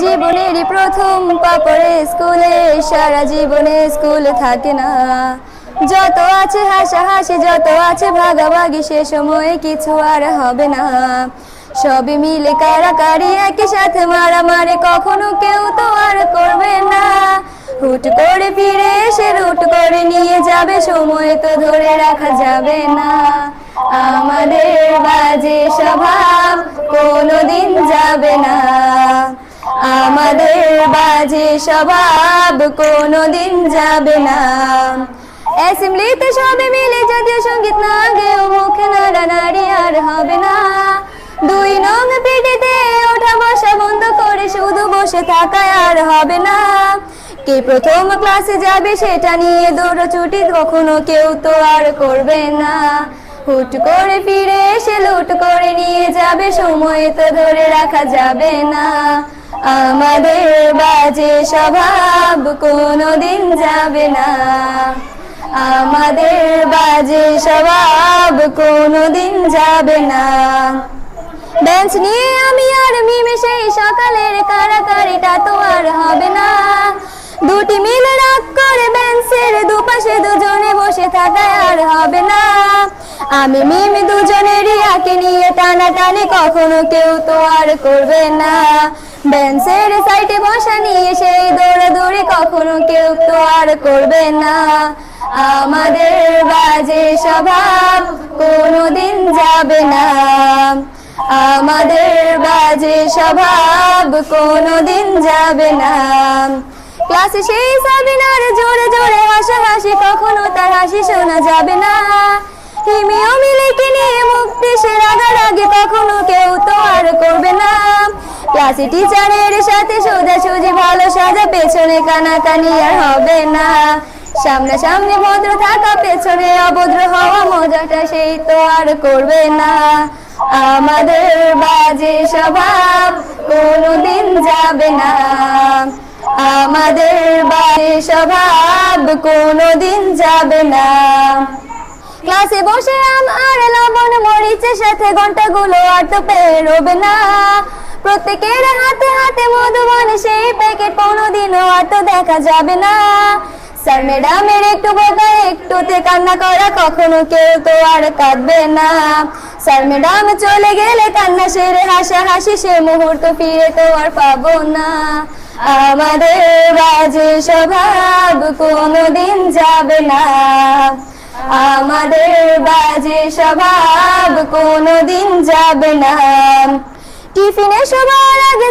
জীবনেরই প্রথম পা পড়ে স্কুলে, সারা জীবনে স্কুল থাকে না। যত আছে হাসাহাসি, যত আছে ভাগাভাগি, সে সময়ে কিছু আর হবে না। সবই মিলে কারাকারি, একই সাথে মারামারি, কখনো কেউ তো আর করবে না। হুট করে ফিরে এসে রুট করে নিয়ে যাবে, সময় তো ধরে রাখা যাবে না। আমাদের বাজে স্বভাব কোনোদিন যাবে না, আমাদের বাজে স্বভাব কোনোদিন যাবে না। অ্যাসেম্বলিতে সবে মিলে জাতীয় সঙ্গীত না গেয়েও মুখে নাড়ানাড়ি আর হবে না। 2 নং পিটিতে ওঠা বসা বন্ধ করে শুধু বসে থাকা আর হবে না। কে প্রথম ক্লাসে যাবে সেটা নিয়ে দৌড়াছুটি কখনো কেউ তো আর করবে না। হুট করে ফিরে এসে লুট করে নিয়ে যাবে, সময় তো ধরে রাখা যাবে না। আমাদের বাজে স্বভাব কোনোদিন যাবে না, আমাদের বাজে স্বভাব কোনোদিন যাবে না। বেঞ্চ নিয়ে আমি আর মিমে সেই সকালের কারাকারিটা তো আর হবে না। দুটি মিলে রাগ করে বেঞ্চের দুপাশে দুজনে বসে থাকা আর হবে না। আমি মিমি দুজনেরই আঁকে নিয়ে টানাটানি কখনো কেউ তো আর করবে না। বেঞ্চের সাইডে বসা নিয়ে সেই দৌড়াদৌড়ি কখনো কেউ তো আর করবে না। আমাদের বাজে স্বভাব কোনোদিন যাবে না, আমাদের বাজে স্বভাব কোনোদিন যাবে না। ক্লাসে সেই সাবিনার জোরে জোরে হাসাহাসি, কখনো তার হাসি শোনা যাবে না। হিমিও মিলিকে নিয়ে মুক্তি সে রাগারাগি কখনো কেউ তো আর করবে না। ক্লাসে টিচারের সাথে সোজাসুজি ভালো সাজা, পেছনে কানাকানি আর হবে না। সামনাসামনি ভদ্র থাকা, পেছনে অভদ্র হওয়া, মজাটা সেই তো আর করবে না। আমাদের বাজে স্বভাব কোনোদিন যাবে না, আমাদের বাজে স্বভাব কোনোদিন যাবে না। ক্লাসে বসে আম আর লবণ মরিচের সাথে ঘন্টাগুলো আর তো পেরোবে না। প্রত্যেকের হাতে হাতে মধুবন সেই প্যাকেট কোনোদিনও আর তো দেখা যাবে না। স্যার ম্যাডামের একটু বোকা একটুতে কান্না করা, কখনো কেউ তো আর কাঁদবে না। স্যার ম্যাডাম চলে গেলে কান্না সেরে হাসাহাসি, সে মুহূর্ত ফিরে তো আর পাবো না। আমাদের বাজে স্বভাব কোনোদিন যাবে না, আমাদের বাজে স্বভাব কোনোদিন যাবে না। টিফিনে সবার আগে